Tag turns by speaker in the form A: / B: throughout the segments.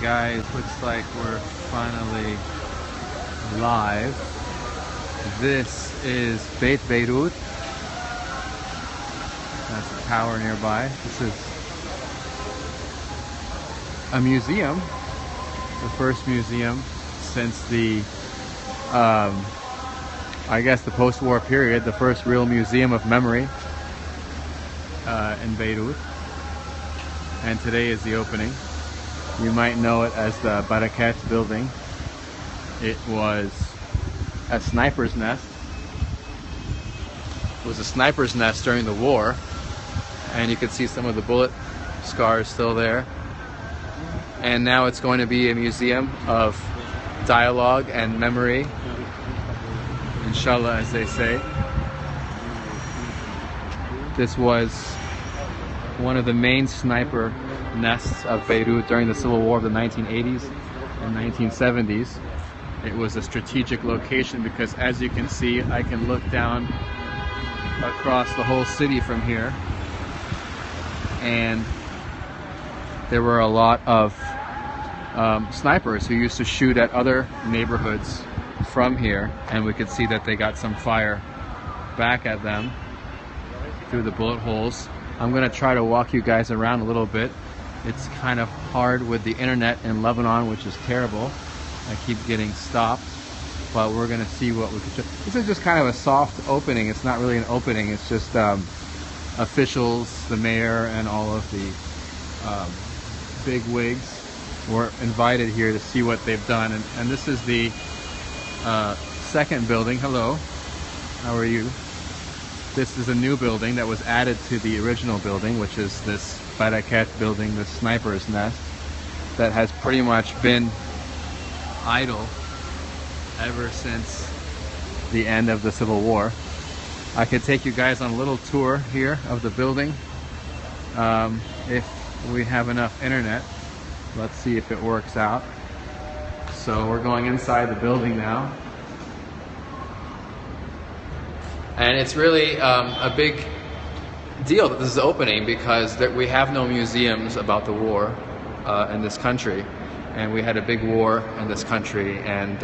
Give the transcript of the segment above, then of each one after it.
A: guys, looks like we're finally live. This is Beit Beirut. That's a tower nearby. This is a museum, the first museum since the I guess the post-war period, the first real museum of memory in Beirut. And today is the opening. You might know it as the Barakat building. It was a sniper's nest. It was a sniper's nest during the war, and you can see some of the bullet scars still there. And now it's going to be a museum of dialogue and memory, inshallah, as they say. This was one of the main sniper nests of Beirut during the civil war of the 1980s and 1970s. It was a strategic location because, as you can see, I can look down across the whole city from here, and there were a lot of snipers who used to shoot at other neighborhoods from here, and we could see that they got some fire back at them through the bullet holes. I'm going to try to walk you guys around a little bit. It's kind of hard with the internet in Lebanon, which is terrible. I keep getting stopped, but we're going to see what we can show. This is just kind of a soft opening. It's not really an opening. It's just officials, the mayor, and all of the big wigs were invited here to see what they've done. And this is the second building. Hello, how are you? This is a new building that was added to the original building, which is this Barakat building, the sniper's nest, that has pretty much been idle ever since the end of the Civil War. I could take you guys on a little tour here of the building if we have enough internet. Let's see if it works out. So we're going inside the building now. And it's really a big deal that this is opening because we have no museums about the war in this country, and we had a big war in this country, and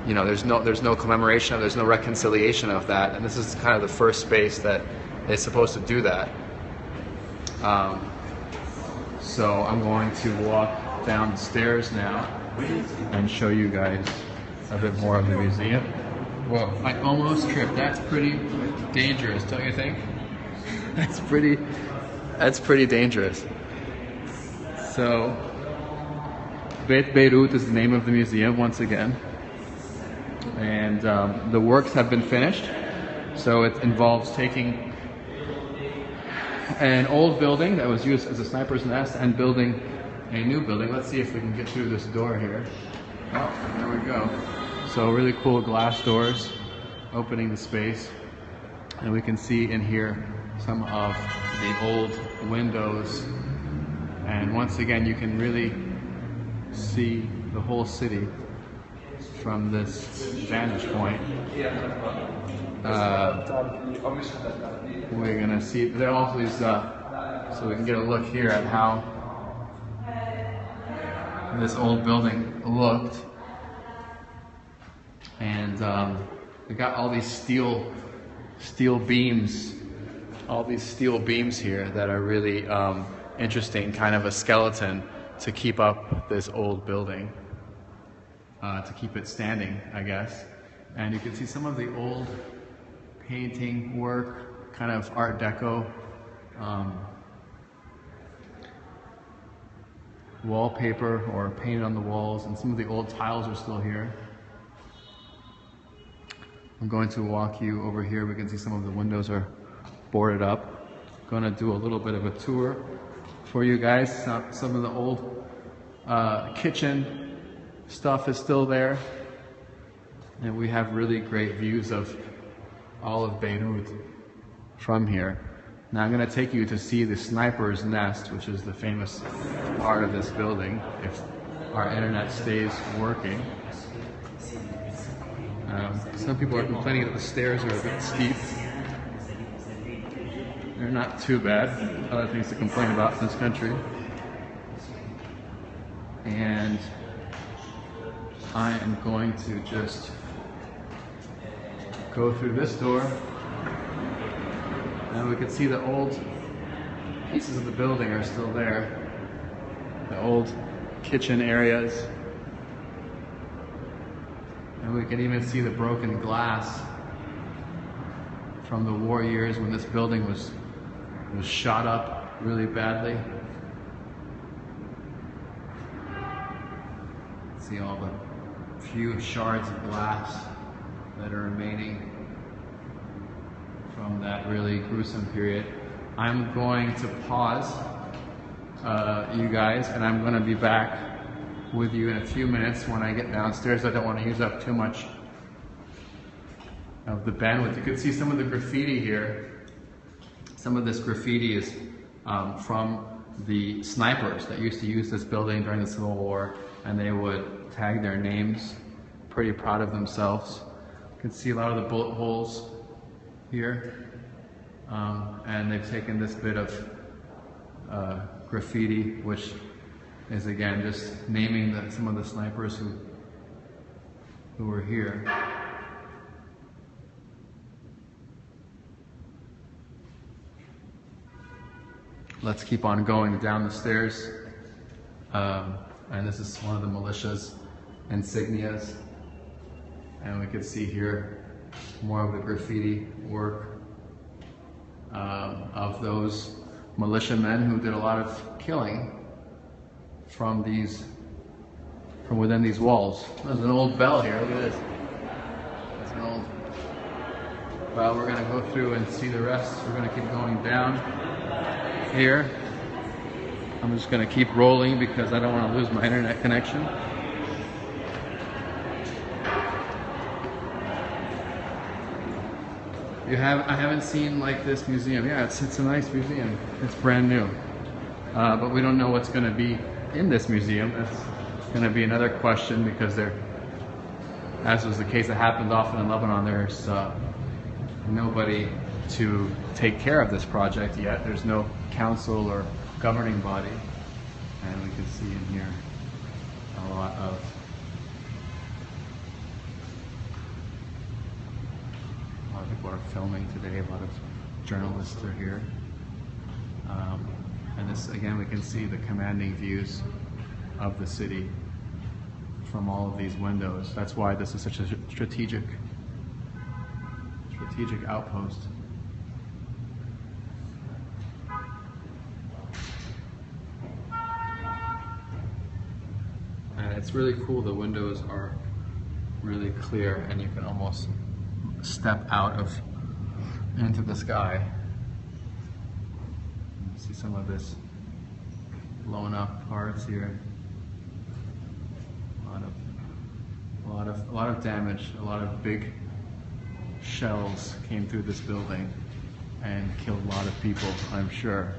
A: you know, there's no commemoration, there's no reconciliation of that, and this is kind of the first space that is supposed to do that. So I'm going to walk down the stairs now and show you guys a bit more of the museum. Whoa, I almost tripped. That's pretty dangerous, don't you think? That's pretty dangerous. So, Beit Beirut is the name of the museum once again. And the works have been finished. So it involves taking an old building that was used as a sniper's nest and building a new building. Let's see if we can get through this door here. Oh, there we go. So really cool glass doors opening the space, and we can see in here some of the old windows, and once again you can really see the whole city from this vantage point. We're gonna see there are also these so we can get a look here at how this old building looked. And they got all these steel beams, here that are really interesting, kind of a skeleton to keep up this old building, to keep it standing, I guess. And you can see some of the old painting work, kind of Art Deco, wallpaper or painted on the walls, and some of the old tiles are still here. I'm going to walk you over here. We can see some of the windows are boarded up. I'm going to do a little bit of a tour for you guys. Some of the old kitchen stuff is still there. And we have really great views of all of Beirut from here. Now I'm going to take you to see the sniper's nest, which is the famous part of this building, if our internet stays working. Some people are complaining that the stairs are a bit steep. They're not too bad. Other things to complain about in this country. And I am going to just go through this door, and we can see the old pieces of the building are still there. The old kitchen areas. And we can even see the broken glass from the war years when this building was shot up really badly. See all the few shards of glass that are remaining from that really gruesome period. I'm going to pause you guys, and I'm going to be back with you in a few minutes when I get downstairs. I don't want to use up too much of the bandwidth. You can see some of the graffiti here. Some of this graffiti is from the snipers that used to use this building during the Civil War, and they would tag their names, pretty proud of themselves. You can see a lot of the bullet holes here, and they've taken this bit of graffiti, which is again just naming some of the snipers who were here. Let's keep on going down the stairs. And this is one of the militia's insignias. And we can see here more of the graffiti work of those militiamen who did a lot of killing from within these walls. There's an old bell here, look at this. That's an old, well, we're gonna go through and see the rest. We're gonna keep going down here. I'm just gonna keep rolling because I don't wanna lose my internet connection. I haven't seen like this museum. Yeah, it's a nice museum. It's brand new. But we don't know what's gonna be in this museum. That's gonna be another question because as was the case that happens often in Lebanon, there's nobody to take care of this project yet. There's no council or governing body. And we can see in here a lot of people are filming today. A lot of journalists are here. And this, again, we can see the commanding views of the city from all of these windows. That's why this is such a strategic outpost. And it's really cool. The windows are really clear, and you can almost step out into the sky. You see some of this blown up parts here. A lot of damage. A lot of big shells came through this building and killed a lot of people, I'm sure.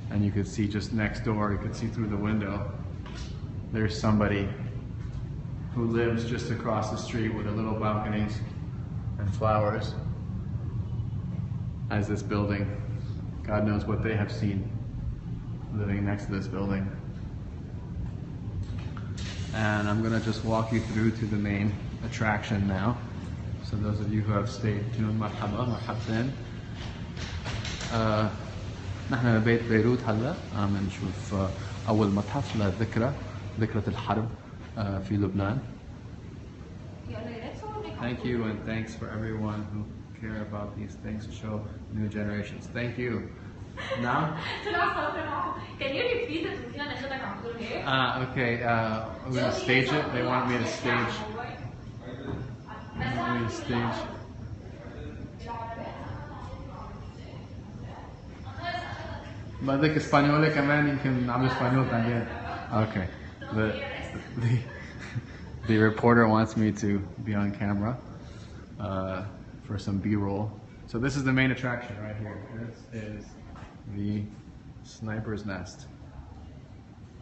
A: And you could see just next door, you could see through the window, there's somebody who lives just across the street with a little balconies and flowers as this building. God knows what they have seen living next to this building. And I'm gonna just walk you through to the main attraction now. So those of you who have stayed tuned, مرحبا مرحبتين. نحن ببيت بيروت هلا عم نشوف أول متحف ذكرى الحرب في لبنان. Thank you, and thanks for everyone who care about these things to show new generations. Thank you. Now?
B: Can you repeat the okay,
A: I'm going to stage it. They want me to stage. بدك اسبانيولي كمان يمكن نعمل اسبانيول بعدين. Okay. The reporter wants me to be on camera for some B-roll. So this is the main attraction right here. This is the sniper's nest.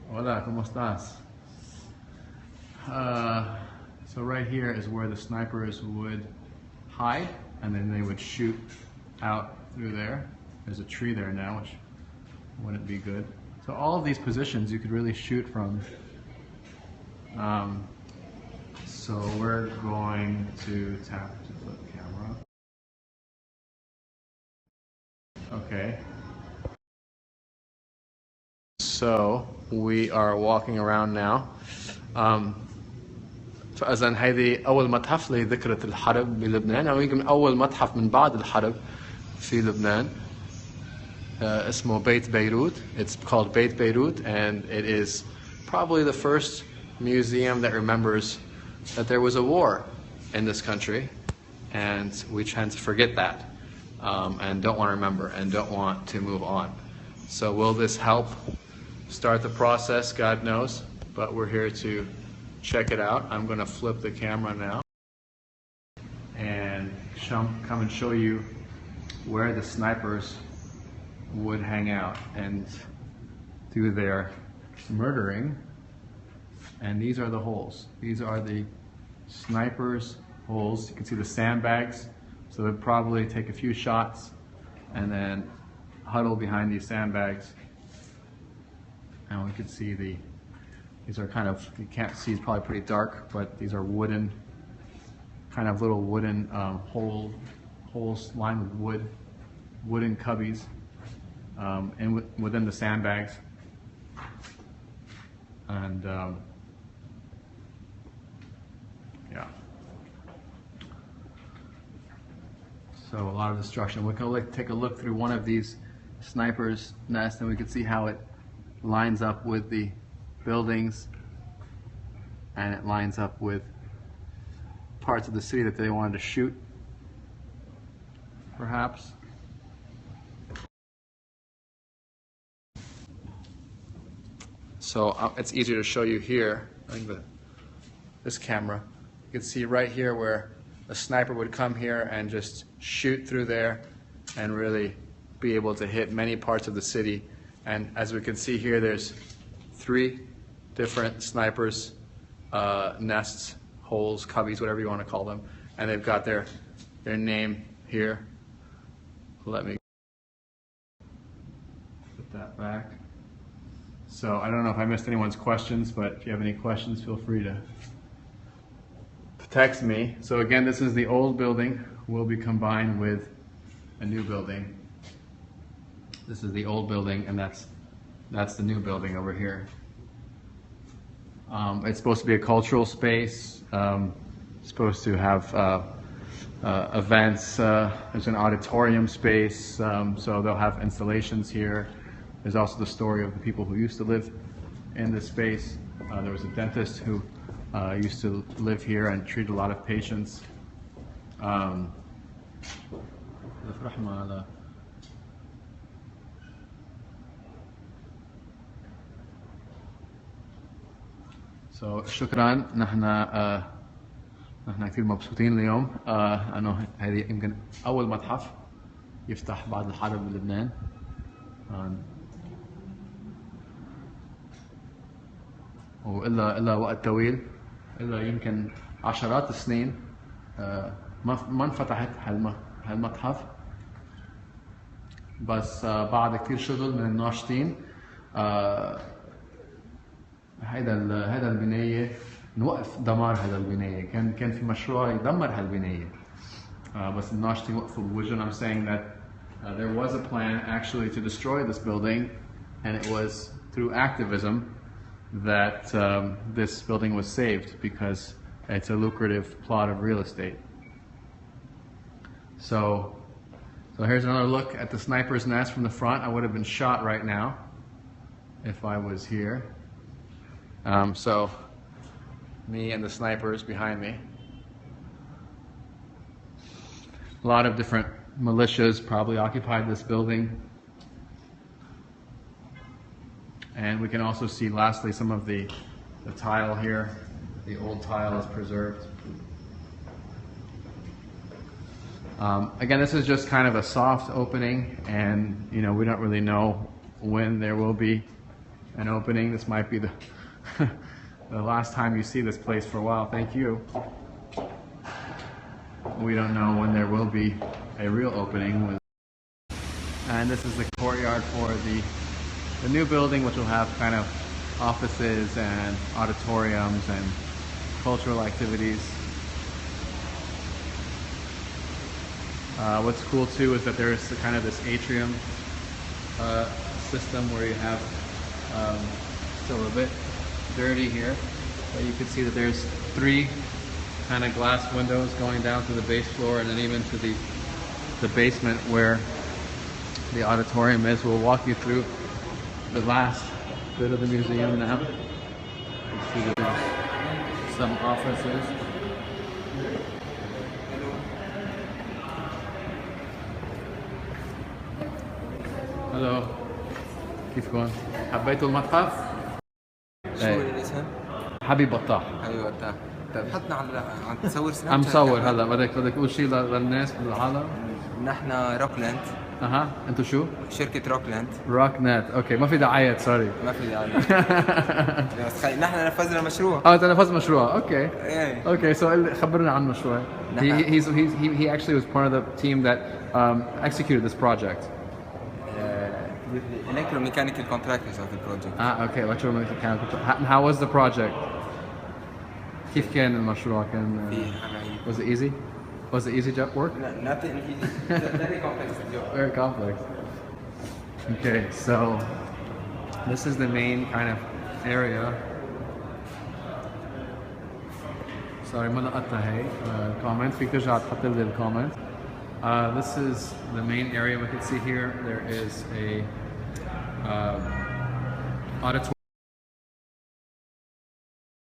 A: Hola, ¿cómo estás? So right here is where the snipers would hide, and then they would shoot out through there. There's a tree there now, which wouldn't be good So all of these positions you could really shoot from. So we're going to tap to flip camera. Okay. So we are walking around now. فإذن هذه أول متحف لذكرى الحرب بلبنان أو يمكن أول متحف من بعد الحرب في لبنان. اسمه بيت بيروت. It's called Beit Beirut, and it is probably the first museum that remembers that there was a war in this country, and we tend to forget that and don't want to remember and don't want to move on. So will this help start the process? God knows, but we're here to check it out. I'm going to flip the camera now and come and show you where the snipers would hang out and do their murdering. And these are the holes. These are the snipers' holes. You can see the sandbags. So they'd probably take a few shots and then huddle behind these sandbags. And we can see these are kind of, you can't see, it's probably pretty dark, but these are wooden, kind of little wooden holes lined with wood, wooden cubbies within the sandbags. And yeah. So a lot of destruction. We're going to take a look through one of these snipers' nests, and we can see how it lines up with the buildings, and it lines up with parts of the city that they wanted to shoot, perhaps. So it's easier to show you here. I think this camera, you can see right here where a sniper would come here and just shoot through there and really be able to hit many parts of the city. And as we can see here, there's 3 different snipers' nests, holes, cubbies, whatever you want to call them, and they've got their name here. Let me put that back. So I don't know if I missed anyone's questions, but if you have any questions, feel free to text me. So again, this is the old building will be combined with a new building. This is the old building, and that's the new building over here. It's supposed to be a cultural space. Supposed to have events. There's an auditorium space, so they'll have installations here. There's also the story of the people who used to live in this space. There was a dentist who used to live here and treat a lot of patients. So شكرا. نحن كثير مبسوطين اليوم انه هذه يمكن اول متحف يفتح بعد الحرب بلبنان. وإلا وقت طويل، إلا يمكن عشرات السنين ما انفتحت هالمتحف، بس بعد كتير شغل من الناشطين هيدا البناية نوقف دمار هذا البناية. كان في مشروع يدمر هالبناية، بس الناشطين وقفوا بوجهن. I'm saying that there was a plan actually to destroy this building, and it was through activism that this building was saved because it's a lucrative plot of real estate. So here's another look at the sniper's nest from the front. I would have been shot right now if I was here. So me and the snipers behind me. A lot of different militias probably occupied this building. And we can also see, lastly, some of the tile here. The old tile is preserved. Again, this is just kind of a soft opening, and we don't really know when there will be an opening. This might be the the last time you see this place for a while. Thank you. We don't know when there will be a real opening. And this is the courtyard for the the new building, which will have kind of offices and auditoriums and cultural activities. What's cool too is that there's kind of this atrium system where you have still a bit dirty here, but you can see that there's 3 kind of glass windows going down to the base floor and then even to the basement where the auditorium is. We'll walk you through the last bit of the museum now. You see that there's some offices. Hello. كيفكم؟ حبيتوا المتحف؟
C: شو الاسم؟
A: حبيب بطاح.
C: حبيب بطاح. طيب حطنا عم تصور سناب
A: عم صور هلا. بدك تقول شيء للناس بالعالم؟
C: نحن روكلاند.
A: اها، انتو شو؟
C: شركة روكلاند.
A: روك نت، اوكي، ما في دعايات، سوري.
C: ما في داعي. بس نحن نفذنا مشروع.
A: انت نفذت مشروع، اوكي.
C: ايه.
A: اوكي، سو خبرنا عنه شوي. He actually was part of the team that executed this project.
C: Electromechanical contractors of the project.
A: Okay, electromechanical. How was the project? كيف كان المشروع؟ كان was it easy? Was it easy job work?
C: Nothing easy. Very complex job.
A: Very complex. Okay, so this is the main kind of area. Sorry, ما لقطتها هي. Comment. فيك ترجع تحط لي الكومنت. This is the main area we can see here. There is a auditorium.